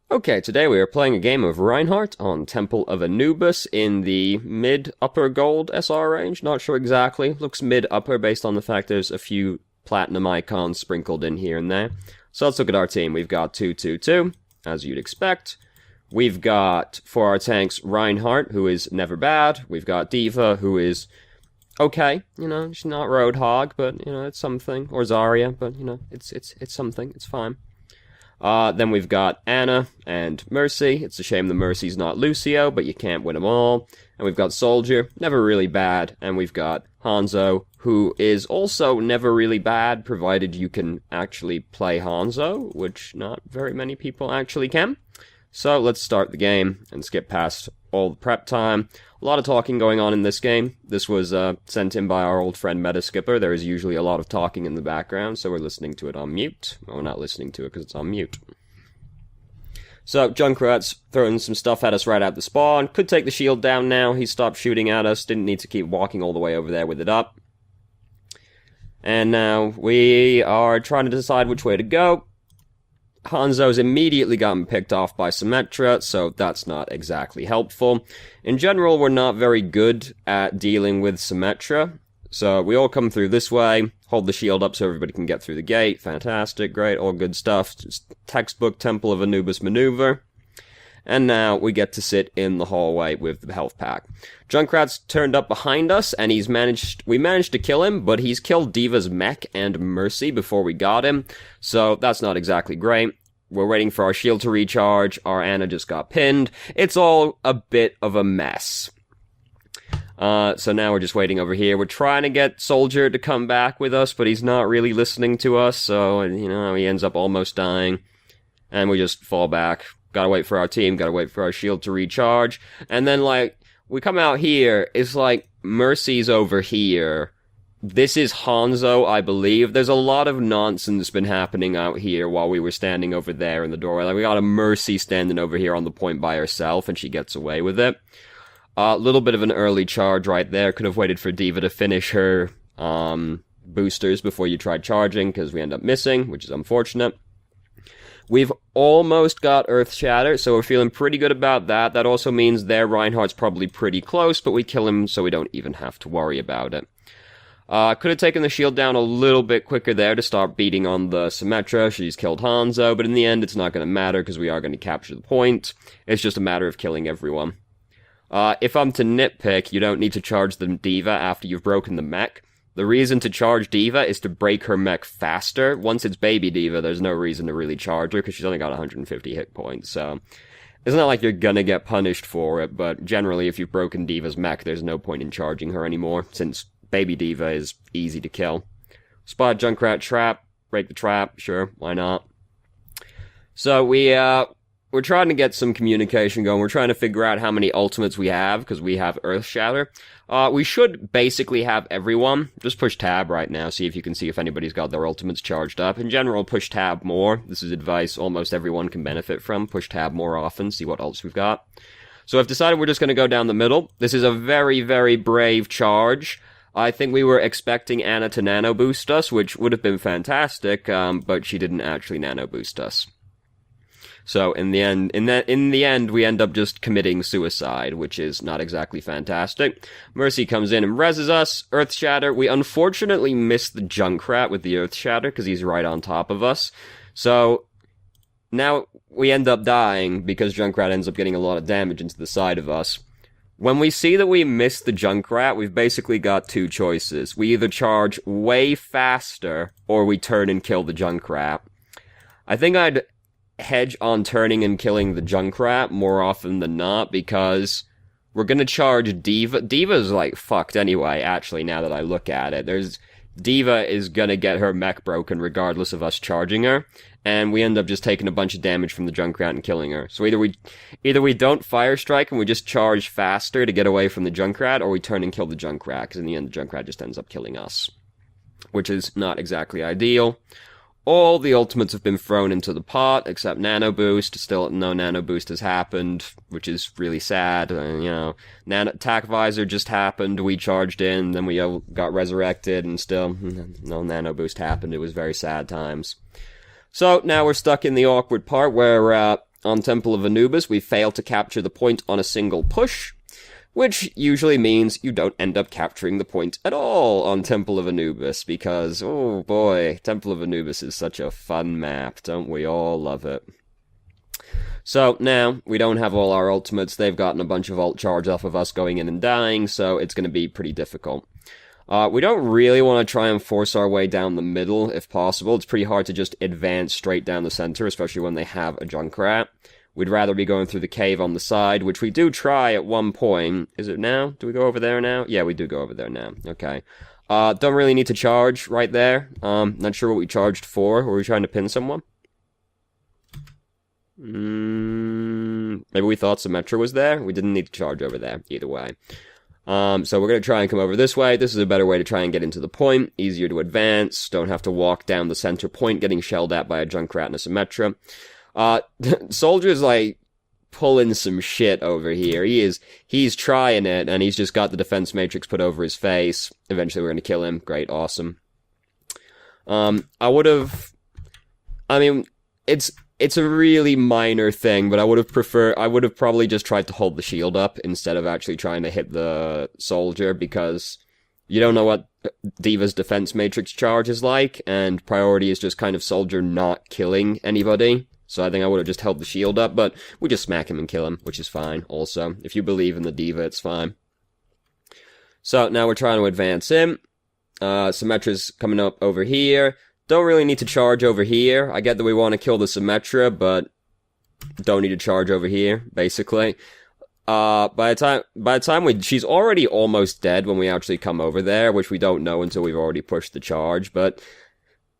Okay, today we are playing a game of Reinhardt on Temple of Anubis in the mid-upper gold SR range. Not sure exactly. Looks mid-upper based on the fact there's a few platinum icons sprinkled in here and there. So let's look at our team. We've got 2-2-2, as you'd expect. We've got, for our tanks, Reinhardt, who is never bad. We've got D.Va, who is okay. You know, she's not Roadhog, but, you know, it's something. Or Zarya, but, you know, it's something. It's fine. Then we've got Ana and Mercy. It's a shame the Mercy's not Lucio, but you can't win them all. And we've got Soldier, never really bad. And we've got Hanzo, who is also never really bad, provided you can actually play Hanzo, which not very many people actually can. So let's start the game and skip past all the prep time. A lot of talking going on in this game. This was sent in by our old friend Metaskipper. There is usually a lot of talking in the background, so we're listening to it on mute. Well, we're not listening to it because it's on mute. So, Junkrat's throwing some stuff at us right out the spawn. Could take the shield down now. He stopped shooting at us. Didn't need to keep walking all the way over there with it up. And now we are trying to decide which way to go. Hanzo's immediately gotten picked off by Symmetra, so that's not exactly helpful. In general, we're not very good at dealing with Symmetra, so we all come through this way, hold the shield up so everybody can get through the gate. Fantastic, great, all good stuff. Just textbook Temple of Anubis maneuver. And now we get to sit in the hallway with the health pack. Junkrat's turned up behind us, and we managed to kill him, but he's killed D.Va's mech and Mercy before we got him, so that's not exactly great. We're waiting for our shield to recharge, our Ana just got pinned. It's all a bit of a mess. So now we're just waiting over here. We're trying to get Soldier to come back with us, but he's not really listening to us, so, you know, he ends up almost dying. And we just fall back. Gotta wait for our team, gotta wait for our shield to recharge. And then, like, we come out here, it's like, Mercy's over here. This is Hanzo, I believe. There's a lot of nonsense been happening out here while we were standing over there in the doorway. Like, we got a Mercy standing over here on the point by herself, and she gets away with it. A little bit of an early charge right there. Could have waited for D.Va to finish her, boosters before you tried charging, because we end up missing, which is unfortunate. We've almost got Earth Shatter, so we're feeling pretty good about that. That also means their Reinhardt's probably pretty close, but we kill him so we don't even have to worry about it. Could have taken the shield down a little bit quicker there to start beating on the Symmetra. She's killed Hanzo, but in the end it's not going to matter because we are going to capture the point. It's just a matter of killing everyone. If I'm to nitpick, you don't need to charge the D.Va after you've broken the mech. The reason to charge D.Va is to break her mech faster. Once it's baby D.Va, there's no reason to really charge her, because she's only got 150 hit points, so it's not like you're gonna get punished for it, but generally if you've broken D.Va's mech, there's no point in charging her anymore, since baby D.Va is easy to kill. Spot Junkrat trap, break the trap, sure, why not? So we're trying to get some communication going. We're trying to figure out how many ultimates we have, because we have Earth Shatter. We should basically have everyone. Just push tab right now, see if you can see if anybody's got their ultimates charged up. In general, push tab more. This is advice almost everyone can benefit from. Push tab more often, see what ults we've got. So I've decided we're just going to go down the middle. This is a very, very brave charge. I think we were expecting Ana to nano boost us, which would have been fantastic, but she didn't actually nano boost us. So in the end, we end up just committing suicide, which is not exactly fantastic. Mercy comes in and reses us. Earth Shatter. We unfortunately missed the Junkrat with the Earth Shatter because he's right on top of us. So now we end up dying because Junkrat ends up getting a lot of damage into the side of us. When we see that we missed the Junkrat, we've basically got two choices. We either charge way faster or we turn and kill the Junkrat. I think I'd hedge on turning and killing the Junkrat more often than not, because we're gonna charge D.Va. D.Va's, like, fucked anyway, actually, now that I look at it. D.Va is gonna get her mech broken regardless of us charging her, and we end up just taking a bunch of damage from the Junkrat and killing her. So either we don't Fire Strike and we just charge faster to get away from the Junkrat, or we turn and kill the Junkrat, because in the end the Junkrat just ends up killing us. Which is not exactly ideal. All the ultimates have been thrown into the pot, except Nano Boost. Still, no Nano Boost has happened, which is really sad. Attack Visor just happened, we charged in, then we got resurrected, and still, no Nano Boost happened. It was very sad times. So, now we're stuck in the awkward part where, on Temple of Anubis, we fail to capture the point on a single push, which usually means you don't end up capturing the point at all on Temple of Anubis, because, oh boy, Temple of Anubis is such a fun map, don't we all love it? So now, we don't have all our ultimates, they've gotten a bunch of ult charge off of us going in and dying, so it's going to be pretty difficult. We don't really want to try and force our way down the middle, if possible. It's pretty hard to just advance straight down the center, especially when they have a Junkrat. We'd rather be going through the cave on the side, which we do try at one point. Is it now? Do we go over there now? Yeah, we do go over there now. Okay. Don't really need to charge right there. Not sure what we charged for. Were we trying to pin someone? Maybe we thought Symmetra was there? We didn't need to charge over there, either way. So we're going to try and come over this way. This is a better way to try and get into the point. Easier to advance. Don't have to walk down the center point getting shelled at by a Junkrat and a Symmetra. Soldier's, like, pulling some shit over here. He's trying it, and he's just got the defense matrix put over his face. Eventually we're going to kill him. Great, awesome. It's a really minor thing, but I would have probably just tried to hold the shield up instead of actually trying to hit the soldier, because you don't know what D.Va's defense matrix charge is like, and priority is just kind of soldier not killing anybody. So I think I would have just held the shield up, but we just smack him and kill him, which is fine, also. If you believe in the D.Va, it's fine. So now we're trying to advance in. Symmetra's coming up over here. Don't really need to charge over here. I get that we want to kill the Symmetra, but don't need to charge over here, basically. By the time she's already almost dead when we actually come over there, which we don't know until we've already pushed the charge, but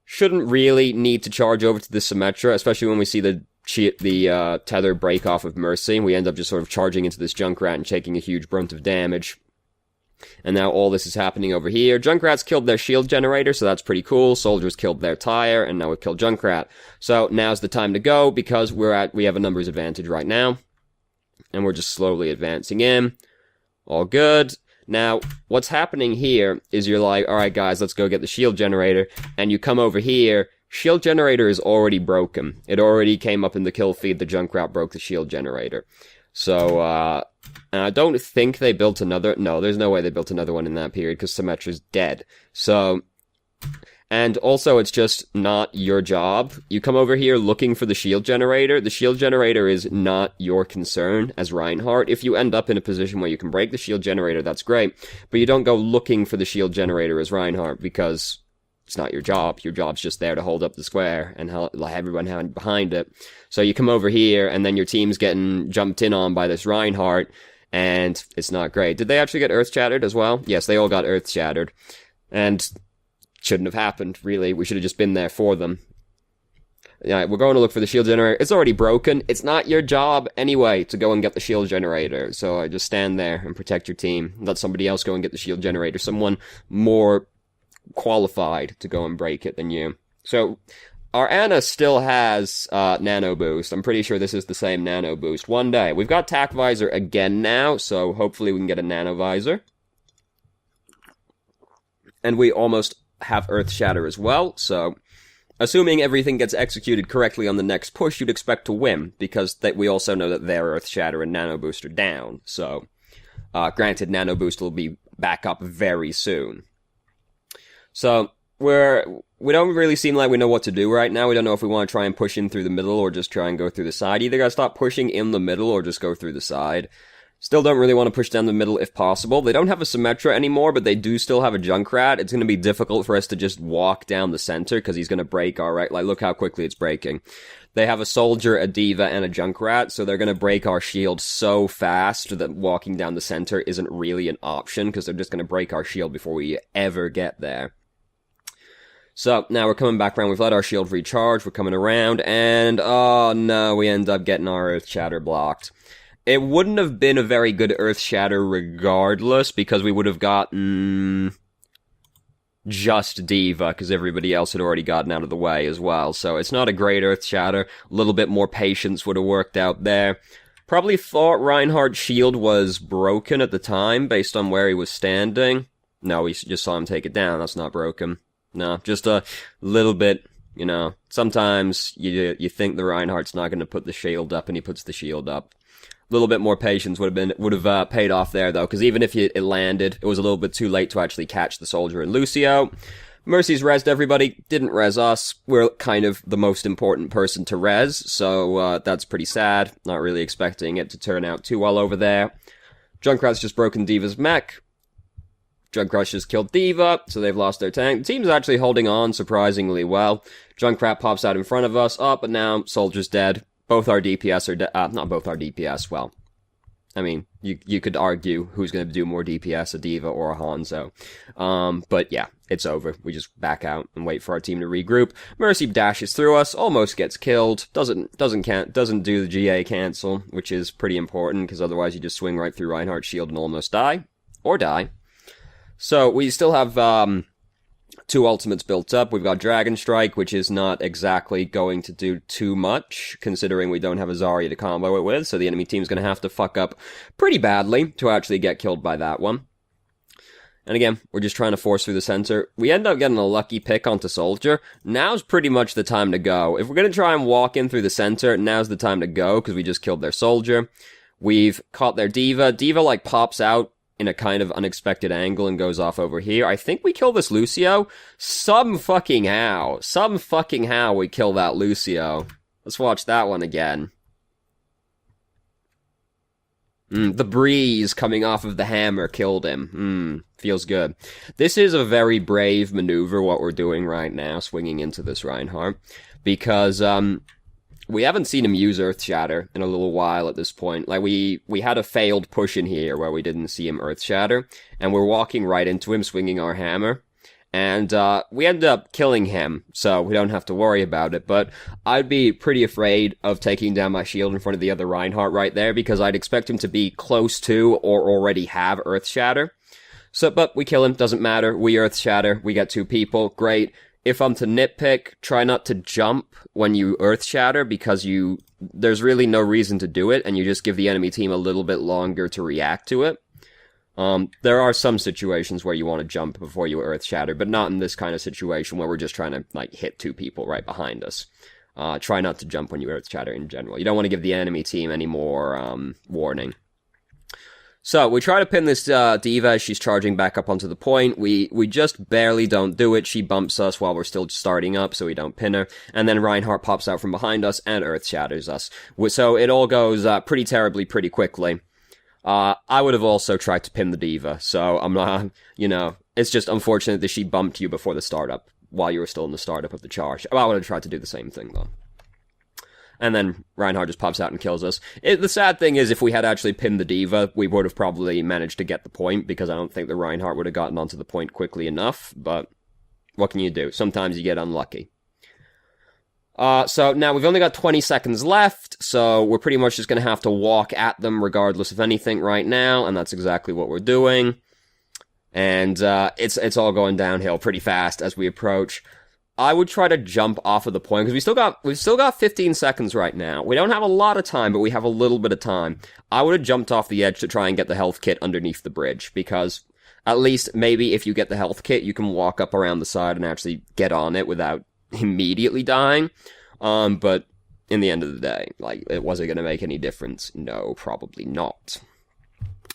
shouldn't really need to charge over to the Symmetra, especially when we see the tether break off of Mercy. We end up just sort of charging into this Junkrat and taking a huge brunt of damage. And now all this is happening over here. Junkrat's killed their shield generator, so that's pretty cool. Soldiers killed their tire, and now we've killed Junkrat. So now's the time to go, because we have a numbers advantage right now. And we're just slowly advancing in. All good. Now, what's happening here is you're like, alright guys, let's go get the shield generator. And you come over here, shield generator is already broken. It already came up in the kill feed, the Junkrat broke the shield generator. So, and I don't think they built another, no, there's no way they built another one in that period, because Symmetra's dead. So, and also it's just not your job. You come over here looking for the shield generator is not your concern as Reinhardt. If you end up in a position where you can break the shield generator, that's great, but you don't go looking for the shield generator as Reinhardt, because it's not your job. Your job's just there to hold up the square and help everyone behind it. So you come over here, and then your team's getting jumped in on by this Reinhardt, and it's not great. Did they actually get earth shattered as well? Yes, they all got earth shattered. And shouldn't have happened, really. We should have just been there for them. Yeah, we're going to look for the shield generator. It's already broken. It's not your job, anyway, to go and get the shield generator. So I just stand there and protect your team. Let somebody else go and get the shield generator. Someone more qualified to go and break it than you. So, our Ana still has nano boost. I'm pretty sure this is the same nano boost. One day. We've got tac visor again now, so hopefully we can get a nano visor. And we almost have earth shatter as well, so assuming everything gets executed correctly on the next push, you'd expect to win, because we also know that their earth shatter and nano boost are down. So, granted, nano boost will be back up very soon. So, we don't really seem like we know what to do right now. We don't know if we want to try and push in through the middle or just try and go through the side. Either gotta stop pushing in the middle or just go through the side. Still don't really want to push down the middle if possible. They don't have a Symmetra anymore, but they do still have a Junkrat. It's going to be difficult for us to just walk down the center, because he's going to break our right. Like, look how quickly it's breaking. They have a soldier, a D.Va, and a Junkrat, so they're going to break our shield so fast that walking down the center isn't really an option, because they're just going to break our shield before we ever get there. So, now we're coming back around. We've let our shield recharge. We're coming around, and oh no, we end up getting our Earth Shatter blocked. It wouldn't have been a very good Earth Shatter regardless, because we would have gotten just D.Va, because everybody else had already gotten out of the way as well. So it's not a great Earth Shatter. A little bit more patience would have worked out there. Probably thought Reinhardt's shield was broken at the time, based on where he was standing. No, we just saw him take it down. That's not broken. No, just a little bit You know, sometimes you think the Reinhardt's not going to put the shield up, and he puts the shield up. A little bit more patience would have paid off there, though, because even if it landed, it was a little bit too late to actually catch the soldier and Lucio. Mercy's rezzed everybody, didn't res us. We're kind of the most important person to res, so that's pretty sad. Not really expecting it to turn out too well over there. Junkrat's just broken D.Va's mech. Junkrat just killed D.Va, so they've lost their tank. The team's actually holding on surprisingly well. Junkrat pops out in front of us, but now Soldier's dead. Both our DPS are not both our DPS, well, I mean, you could argue who's going to do more DPS, a D.Va or a Hanzo. But yeah, it's over. We just back out and wait for our team to regroup. Mercy dashes through us, almost gets killed, doesn't do the GA cancel, which is pretty important, because otherwise you just swing right through Reinhardt's shield and almost die. Or die. So, we still have, 2 ultimates built up. We've got Dragon Strike, which is not exactly going to do too much, considering we don't have a Zarya to combo it with, so the enemy team's gonna have to fuck up pretty badly to actually get killed by that one. And again, we're just trying to force through the center. We end up getting a lucky pick onto Soldier. Now's pretty much the time to go. If we're gonna try and walk in through the center, now's the time to go, because we just killed their Soldier. We've caught their D.Va. D.Va, like, pops out in a kind of unexpected angle and goes off over here. I think we kill this Lucio. Some fucking how we kill that Lucio. Let's watch that one again. The breeze coming off of the hammer killed him. Feels good. This is a very brave maneuver, what we're doing right now, swinging into this Reinhardt, because, we haven't seen him use Earth Shatter in a little while at this point. Like, we had a failed push in here where we didn't see him Earth Shatter, and we're walking right into him, swinging our hammer, and, we ended up killing him, so we don't have to worry about it, but I'd be pretty afraid of taking down my shield in front of the other Reinhardt right there, because I'd expect him to be close to or already have Earth Shatter. So, but we kill him, doesn't matter, we Earth Shatter, we get 2 people, great. If I'm to nitpick, try not to jump when you Earth Shatter, because there's really no reason to do it, and you just give the enemy team a little bit longer to react to it. There are some situations where you want to jump before you Earth Shatter, but not in this kind of situation where we're just trying to, like, hit 2 people right behind us. Try not to jump when you Earth Shatter in general. You don't want to give the enemy team any more, warning. So, we try to pin this, D.Va as she's charging back up onto the point. We just barely don't do it. She bumps us while we're still starting up, so we don't pin her. And then Reinhardt pops out from behind us and Earth Shatters us. So, it all goes, pretty terribly, pretty quickly. I would have also tried to pin the D.Va, so I'm not, it's just unfortunate that she bumped you before the startup, while you were still in the startup of the charge. I would have tried to do the same thing, though. And then Reinhardt just pops out and kills us. The sad thing is, if we had actually pinned the D.Va, we would have probably managed to get the point, because I don't think the Reinhardt would have gotten onto the point quickly enough, but what can you do? Sometimes you get unlucky. So now we've only got 20 seconds left, so we're pretty much just going to have to walk at them regardless of anything right now, and that's exactly what we're doing. And it's all going downhill pretty fast as we approach. I would try to jump off of the point, because we've still got 15 seconds right now. We don't have a lot of time, but we have a little bit of time. I would have jumped off the edge to try and get the health kit underneath the bridge, because at least maybe if you get the health kit, you can walk up around the side and actually get on it without immediately dying. But in the end of the day, like, it wasn't going to make any difference. No, probably not.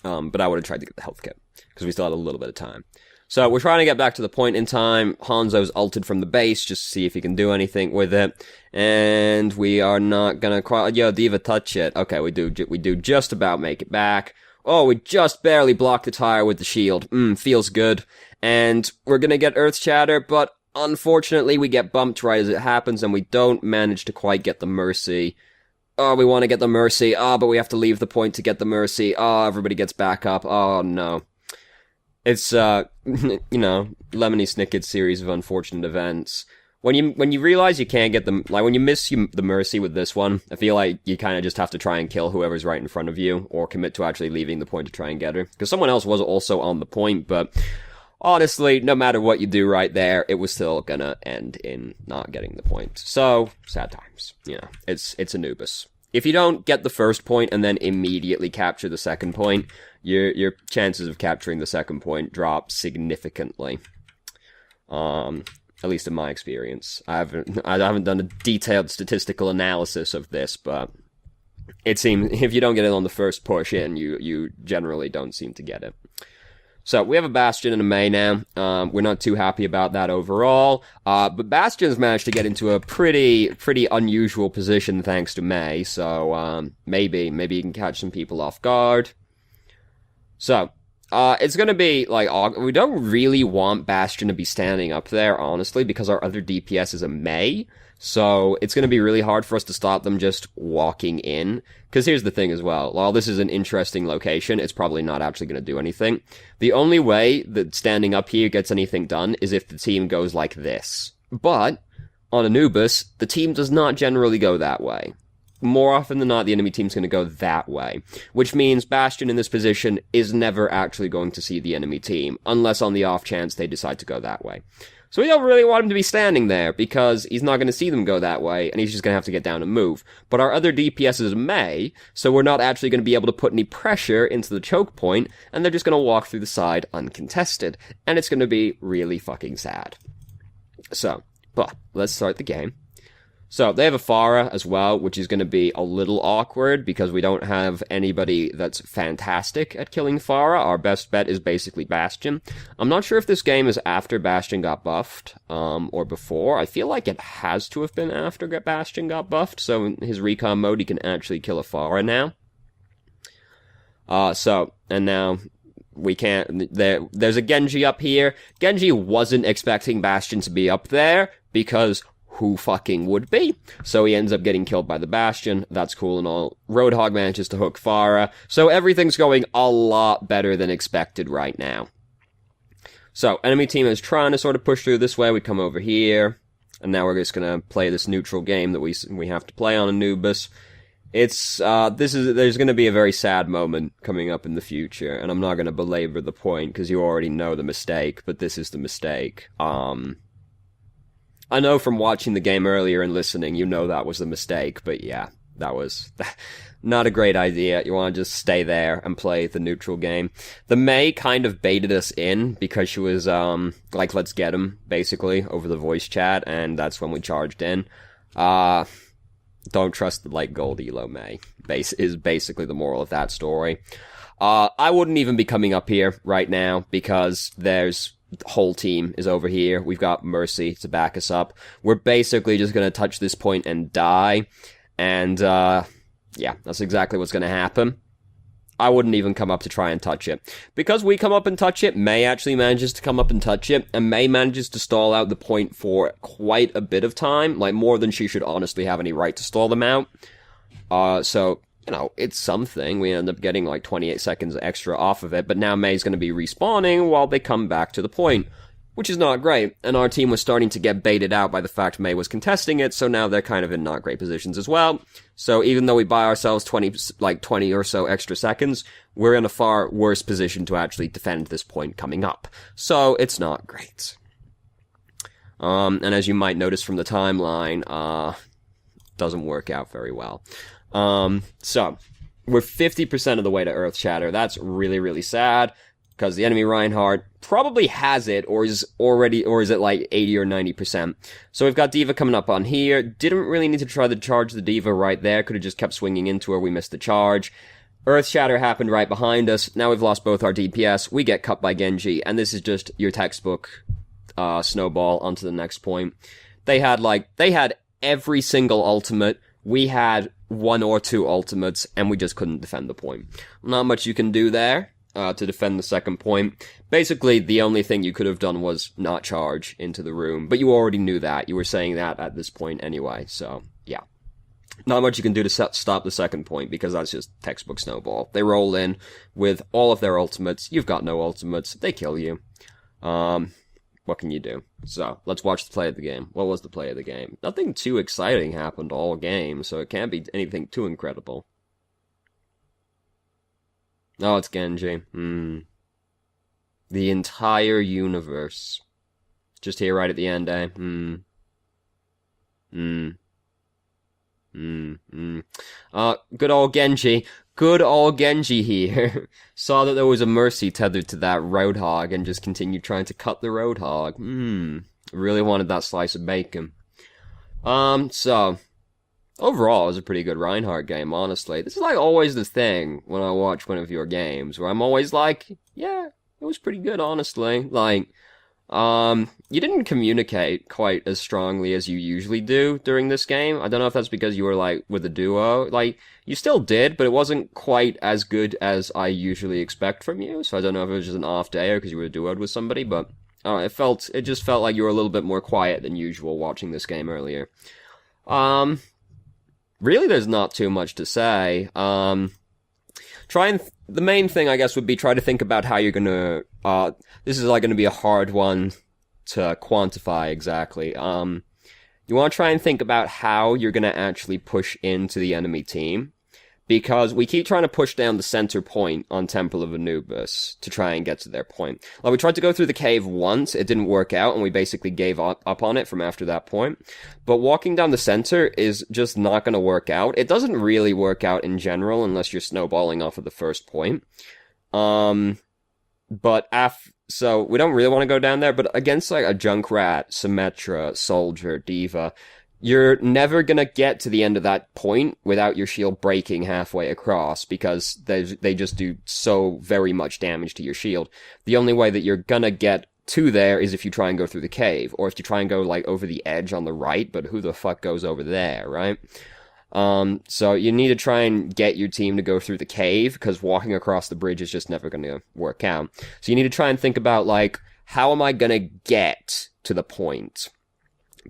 But I would have tried to get the health kit, because we still had a little bit of time. So, we're trying to get back to the point in time. Hanzo's ulted from the base, just to see if he can do anything with it. And we are not gonna quite, D.Va, touch it. Okay, we do just about make it back. Oh, we just barely blocked the tire with the shield. Feels good. And we're gonna get Earth Shatter, but unfortunately we get bumped right as it happens, and we don't manage to quite get the Mercy. Oh, we want to get the Mercy. But we have to leave the point to get the Mercy. everybody gets back up. Oh, no. It's, Lemony Snicket's series of unfortunate events. When you realize you can't get them, like, when you miss the Mercy with this one, I feel like you kind of just have to try and kill whoever's right in front of you, or commit to actually leaving the point to try and get her. Because someone else was also on the point, but honestly, no matter what you do right there, it was still gonna end in not getting the point. So, sad times. It's Anubis. If you don't get the first point and then immediately capture the second point, your chances of capturing the second point drop significantly. At least in my experience. I haven't done a detailed statistical analysis of this, but it seems if you don't get it on the first push in, you generally don't seem to get it. So, we have a Bastion and a Mei now. We're not too happy about that overall. But Bastion's managed to get into a pretty unusual position thanks to Mei. So, maybe you can catch some people off guard. So, it's gonna be, like, we don't really want Bastion to be standing up there, honestly, because our other DPS is a Mei. So, it's gonna be really hard for us to stop them just walking in. Because here's the thing as well, while this is an interesting location, it's probably not actually gonna do anything. The only way that standing up here gets anything done is if the team goes like this. But, on Anubis, the team does not generally go that way. More often than not, the enemy team's going to go that way, which means Bastion in this position is never actually going to see the enemy team, unless on the off chance they decide to go that way. So we don't really want him to be standing there, because he's not going to see them go that way, and he's just going to have to get down and move. But our other DPS is Mei, so we're not actually going to be able to put any pressure into the choke point, and they're just going to walk through the side uncontested, and it's going to be really fucking sad. So, but, let's start the game. So, they have a Pharah as well, which is going to be a little awkward, because we don't have anybody that's fantastic at killing Pharah. Our best bet is basically Bastion. I'm not sure if this game is after Bastion got buffed, or before. I feel like it has to have been after Bastion got buffed, so in his recon mode he can actually kill a Pharah now. And now we can't, there's a Genji up here. Genji wasn't expecting Bastion to be up there, because who fucking would be? So he ends up getting killed by the Bastion. That's cool and all. Roadhog manages to hook Pharah. So everything's going a lot better than expected right now. So, enemy team is trying to sort of push through this way. We come over here. And now we're just gonna play this neutral game that we have to play on Anubis. It's, there's gonna be a very sad moment coming up in the future. And I'm not gonna belabor the point, because you already know the mistake. But this is the mistake. I know from watching the game earlier and listening, you know that was the mistake, but yeah, that was not a great idea. You want to just stay there and play the neutral game. The Mei kind of baited us in because she was, like, let's get him, basically, over the voice chat, and that's when we charged in. Don't trust the, like, gold elo Mei, is basically the moral of that story. I wouldn't even be coming up here right now, because the whole team is over here. We've got Mercy to back us up. We're basically just going to touch this point and die. And, yeah, that's exactly what's going to happen. I wouldn't even come up to try and touch it. Because we come up and touch it, Mei actually manages to come up and touch it, and Mei manages to stall out the point for quite a bit of time, like more than she should honestly have any right to stall them out. So, you know, it's something. We end up getting like 28 seconds extra off of it, but now Mei's going to be respawning while they come back to the point, which is not great. And our team was starting to get baited out by the fact Mei was contesting it, so now they're kind of in not great positions as well. So even though we buy ourselves 20 or so extra seconds, we're in a far worse position to actually defend this point coming up. So it's not great. And as you might notice from the timeline, doesn't work out very well. So, we're 50% of the way to Earth Shatter. That's really, really sad, because the enemy Reinhardt probably has it, or is it like 80 or 90%. So we've got D.Va coming up on here. Didn't really need to try to charge the D.Va right there. Could have just kept swinging into her. We missed the charge. Earth Shatter happened right behind us. Now we've lost both our DPS. We get cut by Genji, and this is just your textbook, snowball onto the next point. They had every single ultimate. We had one or two ultimates, and we just couldn't defend the point. Not much you can do there to defend the second point. Basically, the only thing you could have done was not charge into the room, but you already knew that. You were saying that at this point anyway, so, yeah. Not much you can do to stop the second point, because that's just textbook snowball. They roll in with all of their ultimates. You've got no ultimates. They kill you. What can you do? So, let's watch the play of the game. What was the play of the game? Nothing too exciting happened all game, so it can't be anything too incredible. Oh, it's Genji. The entire universe. Just here right at the end, eh? Good old Genji. Good old Genji here. Saw that there was a Mercy tethered to that Roadhog and just continued trying to cut the Roadhog. Really wanted that slice of bacon. So overall, it was a pretty good Reinhardt game, honestly. This is like always the thing when I watch one of your games, where I'm always like, yeah, it was pretty good, honestly. Like, you didn't communicate quite as strongly as you usually do during this game. I don't know if that's because you were, like, with a duo. Like, you still did, but it wasn't quite as good as I usually expect from you. So I don't know if it was just an off day or because you were duoed with somebody, but it just felt like you were a little bit more quiet than usual watching this game earlier. Really, there's not too much to say. The main thing, I guess, would be try to think about how you're gonna, this is like gonna be a hard one to quantify exactly. You want to try and think about how you're gonna actually push into the enemy team. Because we keep trying to push down the center point on Temple of Anubis to try and get to their point. Like, we tried to go through the cave once, it didn't work out, and we basically gave up on it from after that point. But walking down the center is just not going to work out. It doesn't really work out in general unless you're snowballing off of the first point. So we don't really want to go down there, but against, like, a Junkrat, Symmetra, Soldier, Diva, you're never gonna get to the end of that point without your shield breaking halfway across, because they just do so very much damage to your shield. The only way that you're gonna get to there is if you try and go through the cave, or if you try and go, like, over the edge on the right, but who the fuck goes over there, right? So you need to try and get your team to go through the cave, because walking across the bridge is just never gonna work out. So you need to try and think about, like, how am I gonna get to the point?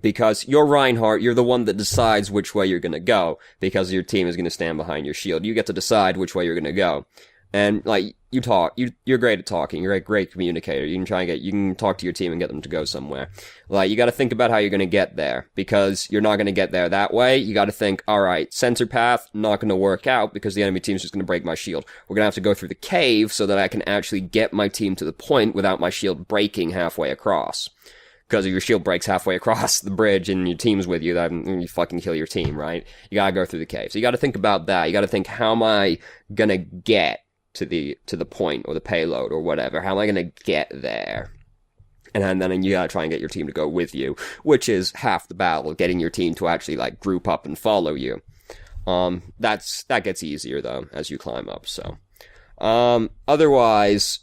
Because you're Reinhardt, you're the one that decides which way you're gonna go, because your team is gonna stand behind your shield. You get to decide which way you're gonna go. And, like, you're great at talking, you're a great communicator, you can talk to your team and get them to go somewhere. Like, you gotta think about how you're gonna get there, because you're not gonna get there that way. You gotta think, alright, center path, not gonna work out, because the enemy team's just gonna break my shield. We're gonna have to go through the cave, so that I can actually get my team to the point without my shield breaking halfway across. Because if your shield breaks halfway across the bridge and your team's with you, then you fucking kill your team, right? You gotta go through the cave. So you gotta think about that. You gotta think, how am I gonna get to the point, or the payload, or whatever? How am I gonna get there? And then you gotta try and get your team to go with you, which is half the battle, getting your team to actually, like, group up and follow you. That gets easier, though, as you climb up, so. Otherwise,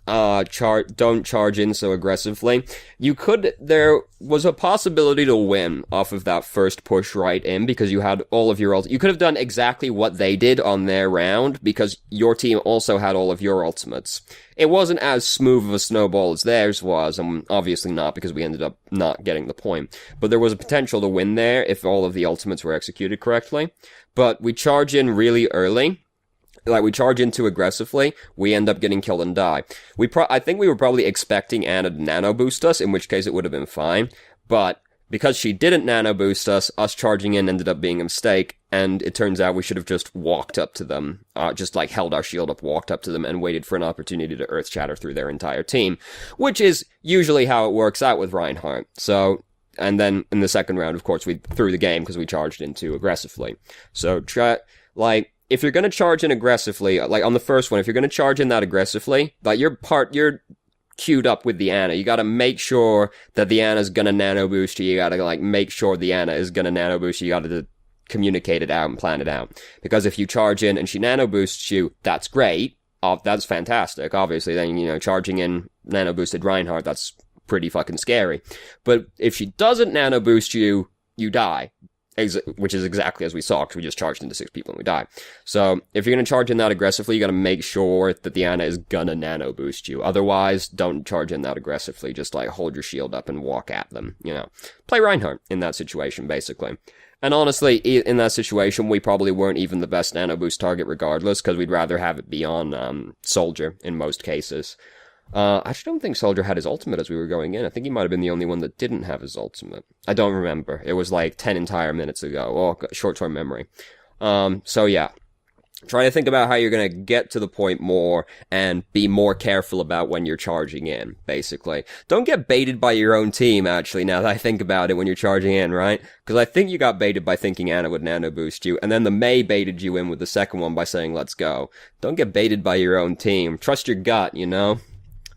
don't charge in so aggressively. There was a possibility to win off of that first push right in, because you had all of your you could have done exactly what they did on their round, because your team also had all of your ultimates. It wasn't as smooth of a snowball as theirs was, and obviously not, because we ended up not getting the point. But there was a potential to win there if all of the ultimates were executed correctly. But we charge in really early. Like, we charge in too aggressively, we end up getting killed and die. I think we were probably expecting Ana to nano boost us, in which case it would have been fine, but because she didn't nano boost us charging in ended up being a mistake, and it turns out we should have just walked up to them, just, like, held our shield up, walked up to them, and waited for an opportunity to earth shatter through their entire team, which is usually how it works out with Reinhardt. So, and then in the second round, of course, we threw the game because we charged in too aggressively. So, if you're gonna charge in aggressively, like on the first one, if you're gonna charge in that aggressively, like, you're queued up with the Ana. You gotta make sure that the Ana's gonna nano boost you. You gotta, like, make sure the Ana is gonna nano boost you. You gotta communicate it out and plan it out. Because if you charge in and she nano boosts you, that's great. That's fantastic. Obviously, then, charging in nano boosted Reinhardt, that's pretty fucking scary. But if she doesn't nano boost you, you die. Which is exactly as we saw, because we just charged into 6 people and we died. So, if you're gonna charge in that aggressively, you gotta make sure that the Ana is gonna nano boost you. Otherwise, don't charge in that aggressively. Just, like, hold your shield up and walk at them, Play Reinhardt in that situation, basically. And honestly, in that situation, we probably weren't even the best nano boost target regardless, because we'd rather have it be on, Soldier, in most cases. I actually don't think Soldier had his ultimate as we were going in. I think he might have been the only one that didn't have his ultimate. I don't remember. It was like 10 entire minutes ago. Oh, short-term memory. So yeah. Try to think about how you're gonna get to the point more, and be more careful about when you're charging in, basically. Don't get baited by your own team, actually, now that I think about it, when you're charging in, right? Because I think you got baited by thinking Ana would nano boost you, and then the Mei baited you in with the second one by saying, let's go. Don't get baited by your own team. Trust your gut,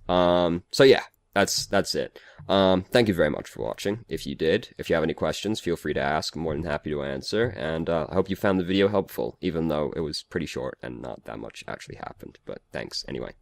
So yeah, that's it. Thank you very much for watching. If you did, if you have any questions, feel free to ask. I'm more than happy to answer. And I hope you found the video helpful, even though it was pretty short and not that much actually happened. But thanks anyway.